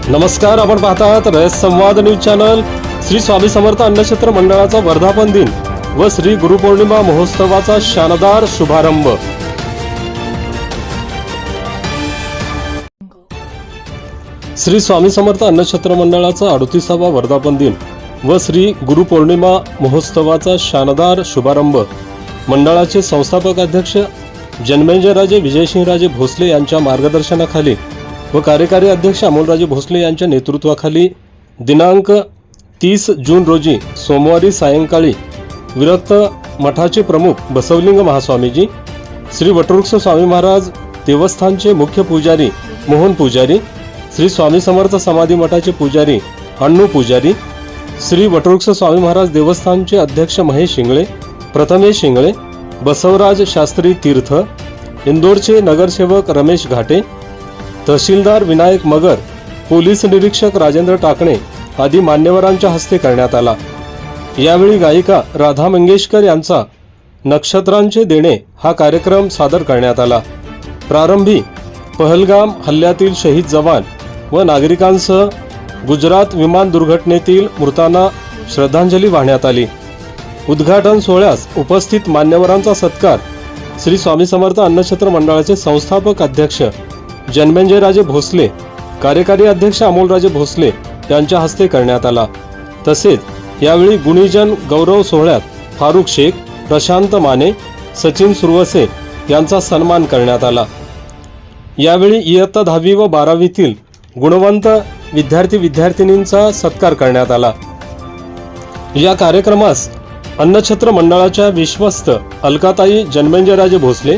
नमस्कार, आपण पाहता आहात रयत संवाद न्यूज चॅनल। श्री स्वामी समर्थ अन्नक्षेत्र मंडळाचा वर्धापन दिन व श्री गुरुपौर्णिमा महोत्सवाचा शानदार शुभारंभ। श्री स्वामी समर्थ अन्नक्षेत्र मंडळाचा 38वा वर्धापन दिन व श्री गुरुपौर्णिमा महोत्सवाचा शानदार शुभारंभ मंडळाचे संस्थापक अध्यक्ष जन्मेजयराजे विजयसिंहराजे भोसले यांच्या मार्गदर्शनाखाली व कार्यकारी अध्यक्ष अमोलराजे भोसले यांच्या नेतृत्वाखाली दिनांक 30 जून रोजी सोमवारी सायंकाळी विरक्त मठाचे प्रमुख बसवलिंग महास्वामीजी, श्री वटवृक्ष स्वामी महाराज देवस्थानचे मुख्य पुजारी मोहन पुजारी, श्री स्वामी समर्थ समाधी मठाचे पुजारी अण्णू पुजारी, श्री वटवृक्ष स्वामी महाराज देवस्थानचे अध्यक्ष महेश शिंगळे, प्रथमेश शिंगळे, बसवराज शास्त्री तीर्थ, इंदोरचे नगरसेवक रमेश घाटे, तहसीलदार विनायक मगर, पोलीस निरीक्षक राजेंद्र टाकणे आदी मान्यवरांच्या हस्ते करण्यात आला। यावेळी गायिका राधा मंगेशकर यांचा नक्षत्रांचे देणे हा कार्यक्रम सादर करण्यात आला। प्रारंभी पहलगाम हल्ल्यातील शहीद जवान व नागरिकांसह गुजरात विमान दुर्घटनेतील मृतांना श्रद्धांजली वाहण्यात आली। उद्घाटन सोहळ्यास उपस्थित मान्यवरांचा सत्कार श्री स्वामी समर्थ अन्नक्षेत्र मंडळाचे संस्थापक अध्यक्ष जन्मेजयराजे भोसले, कार्यकारी अध्यक्ष अमोलराजे भोसले यांच्या हस्ते करण्यात आला। तसेच यावेळी गुणीजन गौरव सोहळ्यात फारुख शेख, प्रशांत माने, सचिन सुरवसे यांचा सन्मान करण्यात आला। यावेळी इयत्ता 10वी व 12वीतील गुणवंत विद्यार्थी-विद्यार्थिनींचा सत्कार करण्यात आला। या कार्यक्रमास अन्नक्षेत्र मंडळाच्या विश्वस्त अलकाताई जन्मेजयराजे भोसले,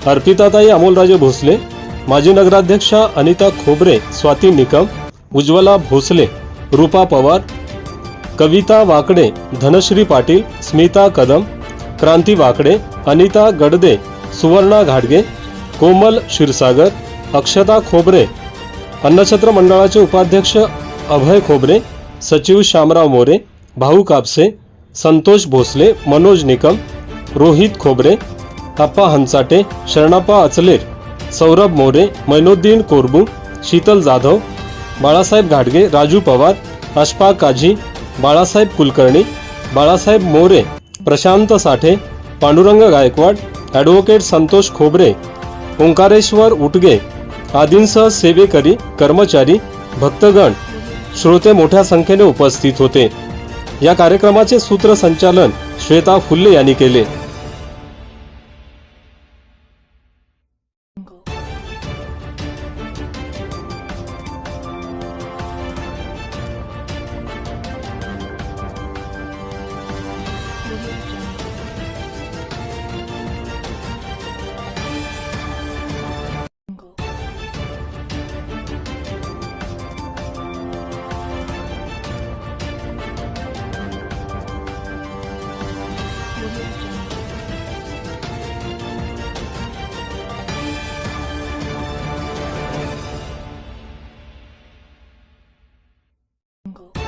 अर्पिताताई अमोलराजे भोसले, माजी नगराध्यक्षा अनिता खोबरे, स्वाती निकम, उज्ज्वला भोसले, रूपा पवार, कविता वाकडे, धनश्री पाटील, स्मिता कदम, क्रांती वाकडे, अनिता गडदे, सुवर्णा घाडगे, कोमल क्षीरसागर, अक्षता खोबरे, अन्नक्षेत्र मंडळाचे उपाध्यक्ष अभय खोबरे, सचिव शामराव मोरे, भाऊ कापसे, संतोष भोसले, मनोज निकम, रोहित खोबरे, अप्पा हंचाटे, शरणाप्पा अचलेर, सौरभ मोरे, मैनुद्दीन कोरबू, शीतल जाधव, बाळासाहेब घाडगे, राजू पवार, अशफाक काझी, बाळासाहेब कुलकर्णी, बाळासाहेब मोरे, प्रशांत साठे, पांडुरंग गायकवाड, ॲडव्होकेट संतोष खोबरे, ओंकारेश्वर उटगे आदींसह सेवेकरी, कर्मचारी, भक्तगण, श्रोते मोठ्या संख्येने उपस्थित होते। या कार्यक्रमाचे सूत्रसंचालन श्वेता फुल्ले यांनी केले। Go.